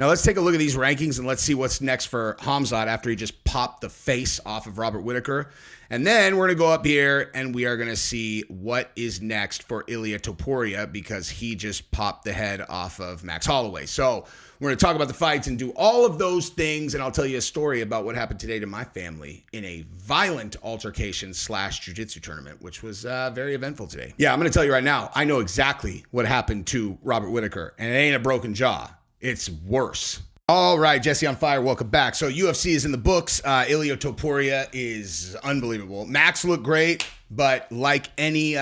Now let's take a look at these rankings and let's see what's next for Khamzat after he just popped the face off of Robert Whittaker. And then we're going to go up here and we are going to see what is next for Ilia Topuria because he just popped the head off of Max Holloway. So we're going to talk about the fights and do all of those things. And I'll tell you a story about what happened today to my family in a violent altercation / jiu-jitsu tournament, which was very eventful today. Yeah, I'm going to tell you right now, I know exactly what happened to Robert Whittaker, and it ain't a broken jaw. It's worse. All right, Jesse on Fire, welcome back. So UFC is in the books. Ilia Topuria is unbelievable. Max looked great, but like any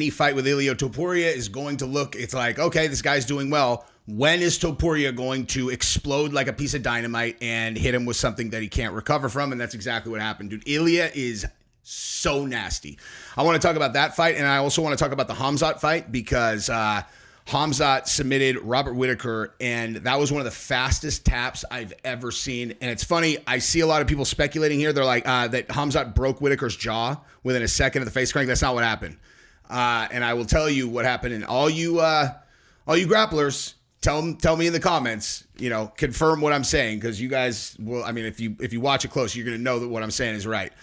fight with Ilia Topuria is going to look, it's like, okay, this guy's doing well. When is Topuria going to explode like a piece of dynamite and hit him with something that he can't recover from? And that's exactly what happened, dude. Ilia is so nasty. I want to talk about that fight, and I also want to talk about the Khamzat fight because Khamzat submitted Robert Whittaker, and that was one of the fastest taps I've ever seen. And it's funny, I see a lot of people speculating here. They're like, that Khamzat broke Whittaker's jaw within a second of the face crank. That's not what happened. And I will tell you what happened. And all you grapplers, tell me in the comments, confirm what I'm saying, because you guys will, I mean, if you watch it close, you're going to know that what I'm saying is right.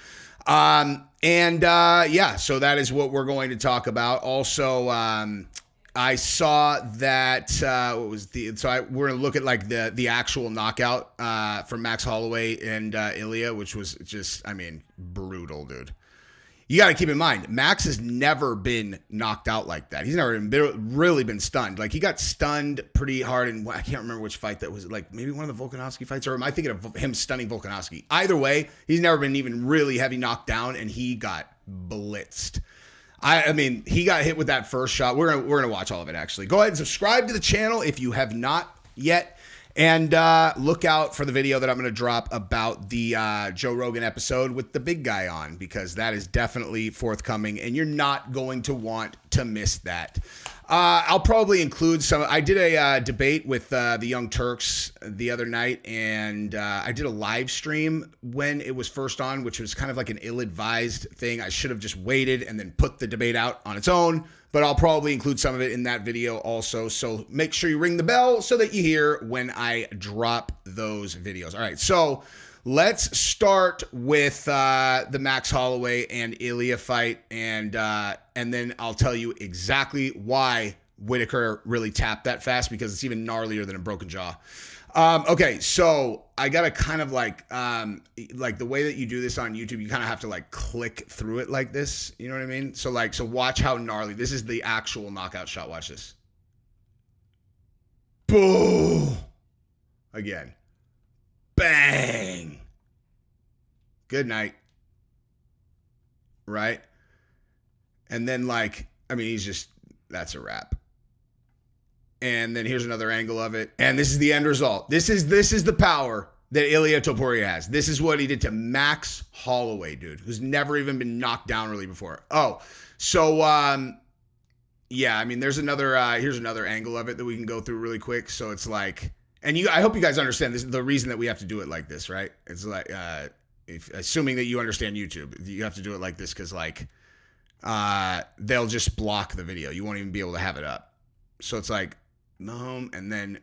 Yeah, so that is what we're going to talk about. Also, I saw that we're gonna look at like the actual knockout from Max Holloway and Ilia, which was just, I mean, brutal, dude. You got to keep in mind, Max has never been knocked out like that. He's never really been stunned. Like, he got stunned pretty hard in, I can't remember which fight that was, like maybe one of the Volkanovski fights, or am I thinking of him stunning Volkanovski? Either way, he's never been even really heavy knocked down, and he got blitzed. I mean, he got hit with that first shot. We're gonna watch all of it, actually. Go ahead and subscribe to the channel if you have not yet. And look out for the video that I'm going to drop about the Joe Rogan episode with the big guy on, because that is definitely forthcoming, and you're not going to want to miss that. I'll probably include some. I did a debate with the Young Turks the other night, and I did a live stream when it was first on, which was kind of like an ill-advised thing. I should have just waited and then put the debate out on its own, but I'll probably include some of it in that video also. So make sure you ring the bell so that you hear when I drop those videos. All right, so let's start with the Max Holloway and Ilia fight, and then I'll tell you exactly why Whittaker really tapped that fast, because it's even gnarlier than a broken jaw. Okay, so I gotta kind of like the way that you do this on YouTube, you kind of have to like click through it like this. You know what I mean? So watch how gnarly. This is the actual knockout shot. Watch this. Boom. Again. Bang. Good night. Right? And then he's just, that's a wrap. And then here's another angle of it. And this is the end result. This is the power that Ilia Topuria has. This is what he did to Max Holloway, dude, who's never even been knocked down really before. Oh, so, yeah, I mean, there's another, here's another angle of it that we can go through really quick. So it's like, and I hope you guys understand this, the reason that we have to do it like this, right? It's like, assuming that you understand YouTube, you have to do it like this because they'll just block the video. You won't even be able to have it up. So it's like, and then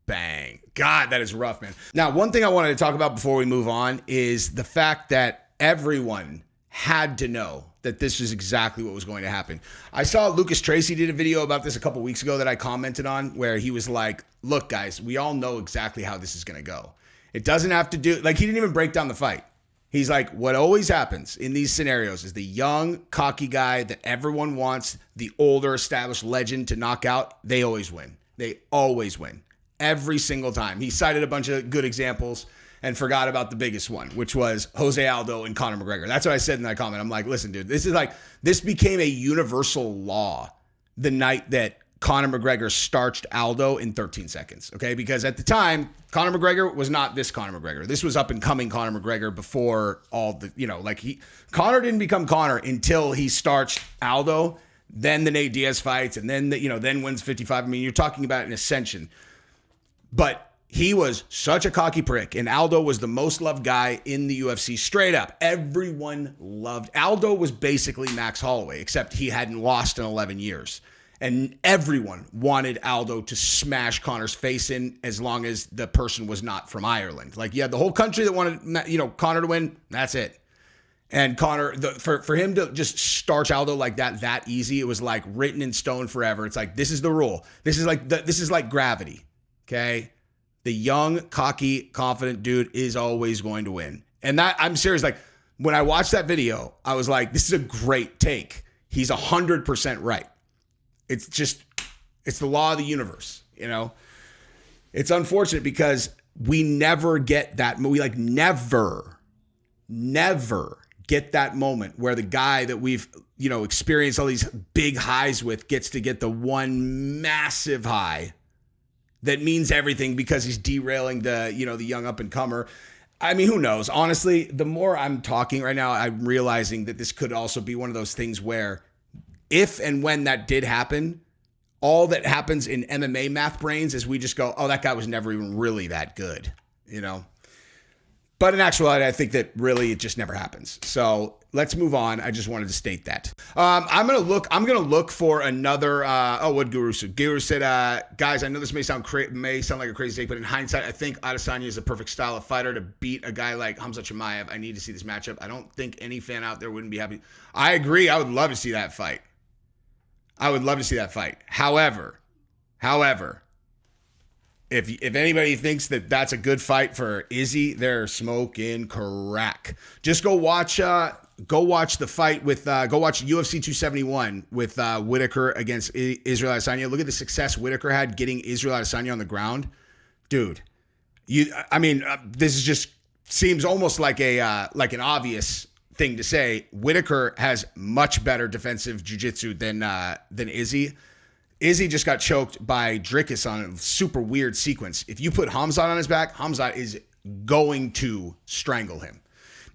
bang. God, that is rough, man. Now, one thing I wanted to talk about before we move on is the fact that everyone had to know that this is exactly what was going to happen. I saw Lucas Tracy did a video about this a couple weeks ago that I commented on, where he was like, look, guys, we all know exactly how this is going to go. It doesn't have to do, he didn't even break down the fight. He's like, what always happens in these scenarios is the young, cocky guy that everyone wants, the older, established legend to knock out, they always win. They always win. Every single time. He cited a bunch of good examples and forgot about the biggest one, which was Jose Aldo and Conor McGregor. That's what I said in that comment. I'm like, listen, dude, this became a universal law the night that Conor McGregor starched Aldo in 13 seconds, okay? Because at the time, Conor McGregor was not this Conor McGregor. This was up and coming Conor McGregor before all the, Conor didn't become Conor until he starched Aldo, then the Nate Diaz fights, and then then wins 55. I mean, you're talking about an ascension. But he was such a cocky prick, and Aldo was the most loved guy in the UFC, straight up. Everyone loved Aldo. Was basically Max Holloway, except he hadn't lost in 11 years. And everyone wanted Aldo to smash Conor's face in as long as the person was not from Ireland. Like, you had the whole country that wanted, Conor to win. That's it. And Conor, for him to just starch Aldo like that easy, it was like written in stone forever. It's like, this is the rule. This is like gravity. Okay. The young, cocky, confident dude is always going to win. And that, I'm serious. Like, when I watched that video, I was like, this is a great take. He's 100% right. It's the law of the universe, It's unfortunate because we never get that. We never get that moment where the guy that we've, experienced all these big highs with gets to get the one massive high that means everything because he's derailing the young up and comer. I mean, who knows? Honestly, the more I'm talking right now, I'm realizing that this could also be one of those things where if and when that did happen, all that happens in MMA math brains is we just go, oh, that guy was never even really that good, But in actuality, I think that really it just never happens. So let's move on. I just wanted to state that. I'm gonna look for another. What Guru said? Guru said, guys, I know this may sound like a crazy take, but in hindsight, I think Adesanya is a perfect style of fighter to beat a guy like Khamzat Chimaev. I need to see this matchup. I don't think any fan out there wouldn't be happy. I agree. I would love to see that fight. However, if anybody thinks that that's a good fight for Izzy, they're smoking crack. Just go watch the fight with go watch UFC 271 with Whittaker against Israel Adesanya. Look at the success Whittaker had getting Israel Adesanya on the ground, dude. This is just seems almost like an obvious thing to say. Whittaker has much better defensive jiu-jitsu than Izzy. Izzy just got choked by Dricus on a super weird sequence. If you put Khamzat on his back, Khamzat is going to strangle him.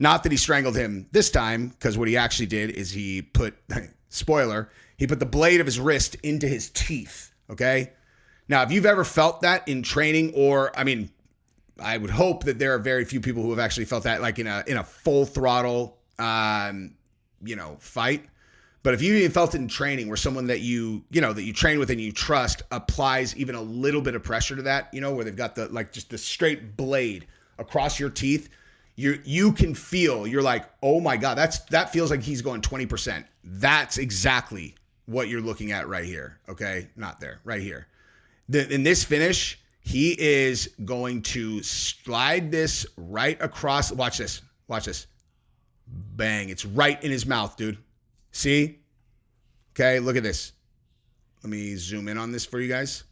Not that he strangled him this time, because what he actually did is he put, spoiler, he put the blade of his wrist into his teeth, okay? Now, if you've ever felt that in training, or, I would hope that there are very few people who have actually felt that, like in a full throttle fight. But if you even felt it in training where someone that you train with and you trust applies even a little bit of pressure to that, where they've got just the straight blade across your teeth, you can feel, you're like, oh my God, that feels like he's going 20%. That's exactly what you're looking at right here. Okay. Not there, right here. In this finish, he is going to slide this right across. Watch this. Bang. It's right in his mouth, dude. See? Okay, look at this. Let me zoom in on this for you guys.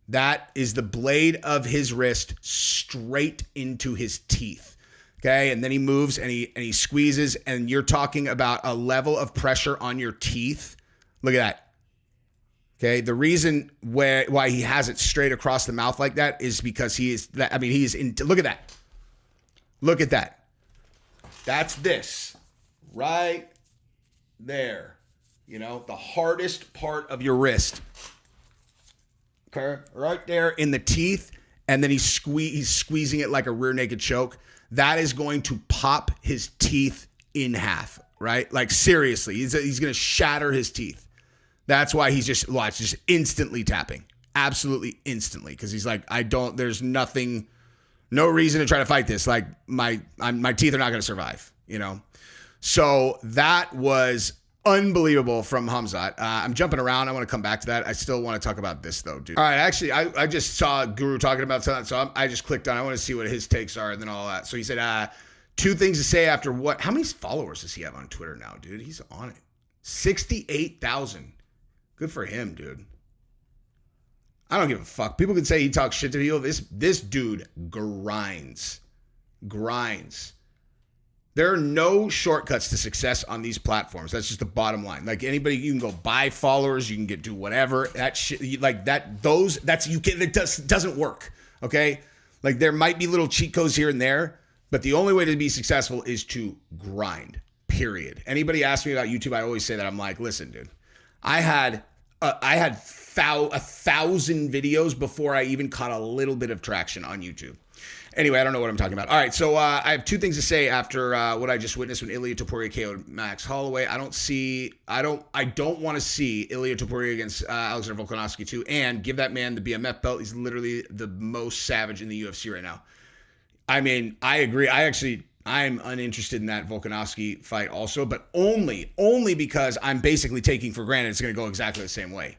That is the blade of his wrist straight into his teeth. Okay, and then he moves and he squeezes, and you're talking about a level of pressure on your teeth. Look at that. Okay, the reason why he has it straight across the mouth like that is because look at that. Look at that. That's this right there. The hardest part of your wrist. Okay, right there in the teeth, and then he's squeezing it like a rear naked choke. That is going to pop his teeth in half, right? Like, seriously, he's going to shatter his teeth. That's why he's just instantly tapping. Absolutely instantly. Because he's like, there's nothing, no reason to try to fight this. Like, my teeth are not going to survive, So that was unbelievable from Khamzat. I'm jumping around. I want to come back to that. I still want to talk about this, though, dude. All right, actually, I just saw Guru talking about something, so I just clicked on. I want to see what his takes are and then all that. So he said, 2 things to say after what? How many followers does he have on Twitter now, dude? He's on it. 68,000. Good for him, dude. I don't give a fuck. People can say he talks shit to people. This dude grinds. There are no shortcuts to success on these platforms. That's just the bottom line. Like, anybody, you can go buy followers, you can do whatever. That shit, like that, it doesn't work. Okay? Like, there might be little cheat codes here and there, but the only way to be successful is to grind. Period. Anybody asks me about YouTube, I always say that. I'm like, listen, dude, I had 1,000 videos before I even caught a little bit of traction on YouTube. Anyway, I don't know what I'm talking about. All right, so I have two things to say after what I just witnessed when Ilia Topuria KO'd Max Holloway. I don't want to see Ilia Topuria against Alexander Volkanovski too, and give that man the BMF belt. He's literally the most savage in the UFC right now. I mean, I agree. I'm uninterested in that Volkanovski fight also, but only because I'm basically taking for granted it's going to go exactly the same way.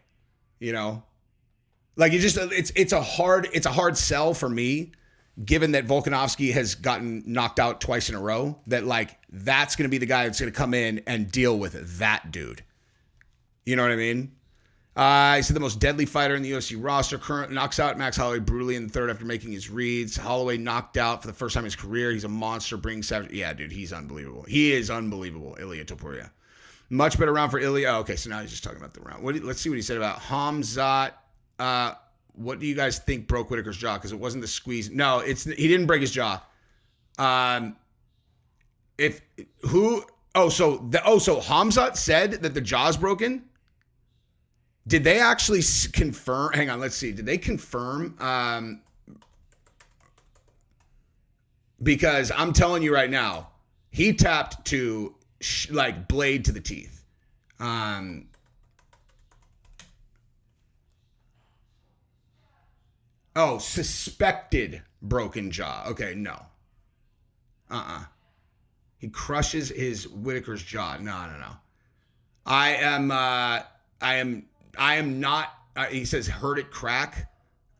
You know, like it's a hard sell for me, given that Volkanovski has gotten knocked out twice in a row, that like that's going to be the guy that's going to come in and deal with that dude. You know what I mean? He's the most deadly fighter in the UFC roster. Current knocks out Max Holloway brutally in the third after making his reads. Holloway knocked out for the first time in his career. He's a monster. Bringing savage. Yeah, dude, he's unbelievable. He is unbelievable. Ilia Topuria. Much better round for Ilia. Oh, okay, so now he's just talking about the round. Let's see what he said about Khamzat. What do you guys think broke Whittaker's jaw? Because it wasn't the squeeze. No, he didn't break his jaw. So Khamzat said that the jaw's broken. Did they actually confirm? Hang on, let's see. Did they confirm? Because I'm telling you right now, he tapped to like blade to the teeth. Suspected broken jaw. Okay, no. He crushes his Whittaker's jaw. No. I am not, he says, heard it crack.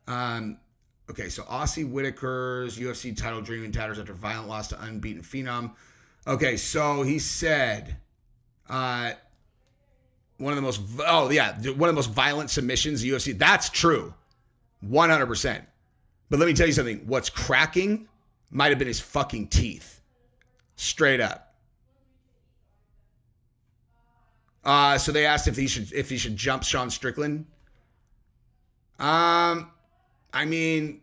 Okay, so Aussie Whittaker's UFC title dream in tatters after violent loss to unbeaten phenom. Okay, so he said one of the most violent submissions in UFC. That's true. 100%. But let me tell you something. What's cracking might have been his fucking teeth. Straight up. So they asked if he should jump Sean Strickland. I mean,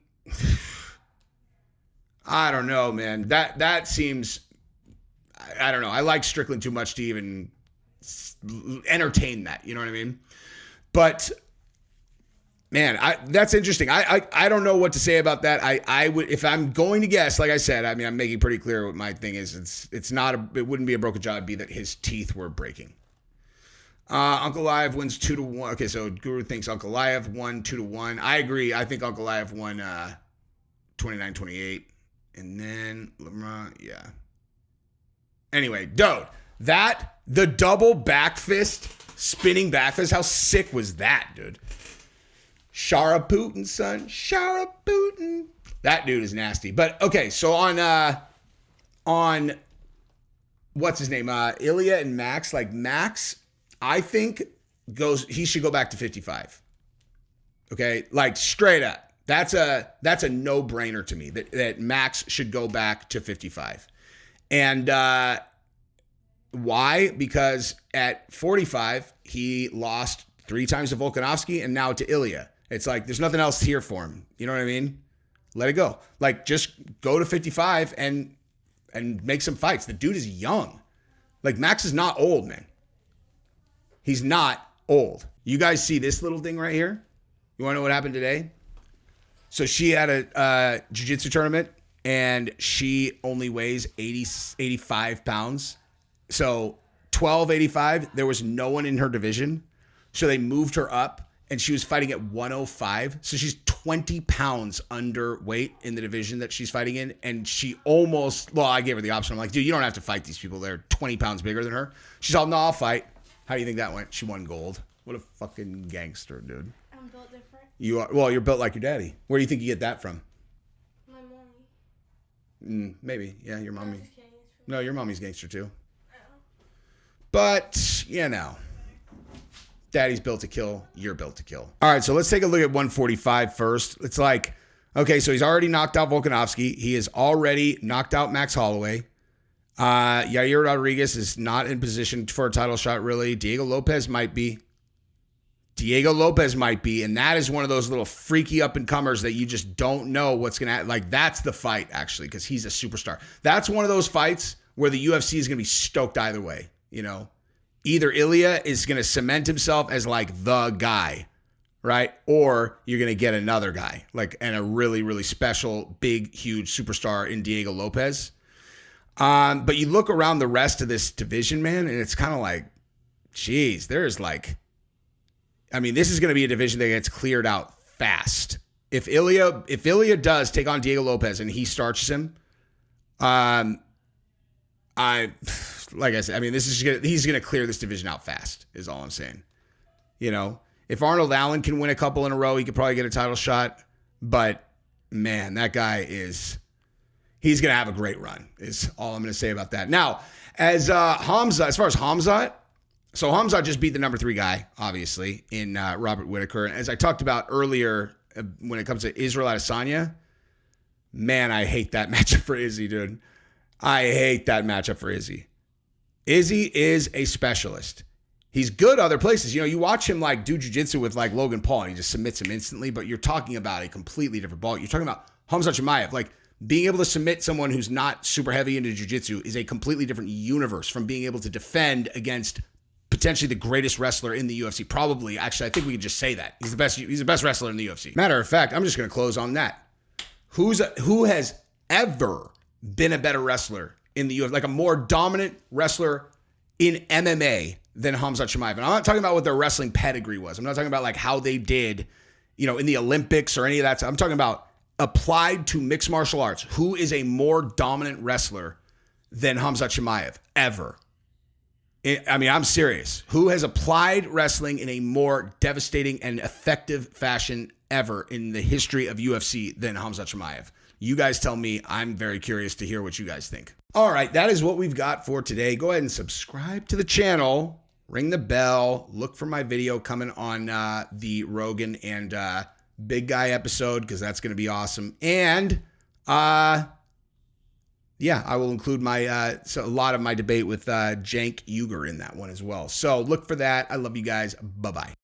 I don't know, man. That seems, I don't know. I like Strickland too much to even entertain that. You know what I mean? But man, that's interesting. I don't know what to say about that. I would, if I'm going to guess, like I said, I mean, I'm making pretty clear what my thing is. It wouldn't be a broken jaw. It'd be that his teeth were breaking. Uncle Liev wins 2-1. Okay, so Guru thinks Uncle Liev won 2-1. I agree. I think Uncle Liev won 29-28. And then LeBron, yeah. Anyway, dude, the double back fist, spinning back fist, how sick was that, dude? Shara Putin, son. Shara Putin. That dude is nasty. But okay, so on what's his name? Ilia and Max, like Max, I think he should go back to 55. Okay? Like straight up. That's a no-brainer to me that Max should go back to 55. And why? Because at 45, he lost 3 times to Volkanovski and now to Ilia. It's like there's nothing else here for him. You know what I mean? Let it go. Like just go to 55 and make some fights. The dude is young. Like Max is not old, man. He's not old. You guys see this little thing right here? You want to know what happened today? So she had a jiu-jitsu tournament, and she only weighs 85 pounds. So 1285, there was no one in her division. So they moved her up, and she was fighting at 105. So she's 20 pounds underweight in the division that she's fighting in. And she almost, I gave her the option. I'm like, dude, you don't have to fight these people. They're 20 pounds bigger than her. She's all, no, I'll fight. How do you think that went? She won gold. What a fucking gangster, dude. I'm built different. You are. Well, you're built like your daddy. Where do you think you get that from? My mommy. Maybe. Yeah, your mommy. No, your mommy's gangster too. But, you know. Daddy's built to kill. You're built to kill. All right, so let's take a look at 145 first. It's like, okay, so he's already knocked out Volkanovski. He has already knocked out Max Holloway. Yair Rodriguez is not in position for a title shot, really. Diego Lopez might be. And that is one of those little freaky up-and-comers that you just don't know what's going to happen. Like, that's the fight, actually, because he's a superstar. That's one of those fights where the UFC is going to be stoked either way, you know? Either Ilia is going to cement himself as, like, the guy, right? Or you're going to get another guy, like, and a really, really special, big, huge superstar in Diego Lopez. But you look around the rest of this division, man, and it's kind of like, geez, there's like, I mean, this is going to be a division that gets cleared out fast. If Ilia does take on Diego Lopez and he starches him, like I said, I mean, he's gonna clear this division out fast, is all I'm saying. You know, if Arnold Allen can win a couple in a row, he could probably get a title shot. But man, that guy he's gonna have a great run, is all I'm gonna say about that. Now, as far as Khamzat, so Khamzat just beat the number 3 guy, obviously, in Robert Whittaker. And as I talked about earlier, when it comes to Israel Adesanya, man, I hate that matchup for Izzy, dude. I hate that matchup for Izzy. Izzy is a specialist. He's good other places. You know, you watch him like do jiu-jitsu with like Logan Paul and he just submits him instantly, but you're talking about a completely different ball. You're talking about Khamzat Chimaev. Like, being able to submit someone who's not super heavy into jiu-jitsu is a completely different universe from being able to defend against potentially the greatest wrestler in the UFC. Probably, actually, I think we could just say that. He's the best wrestler in the UFC. Matter of fact, I'm just going to close on that. Who has ever been a better wrestler in the UFC, like a more dominant wrestler in MMA than Khamzat Chimaev? And I'm not talking about what their wrestling pedigree was. I'm not talking about like how they did, you know, in the Olympics or any of that. I'm talking about applied to mixed martial arts. Who is a more dominant wrestler than Khamzat Chimaev ever? I mean, I'm serious. Who has applied wrestling in a more devastating and effective fashion ever in the history of UFC than Khamzat Chimaev? You guys tell me. I'm very curious to hear what you guys think. All right, that is what we've got for today. Go ahead and subscribe to the channel. Ring the bell. Look for my video coming on the Rogan and Big Guy episode, because that's going to be awesome. And yeah, I will include a lot of my debate with Jank Uger in that one as well. So look for that. I love you guys. Bye-bye.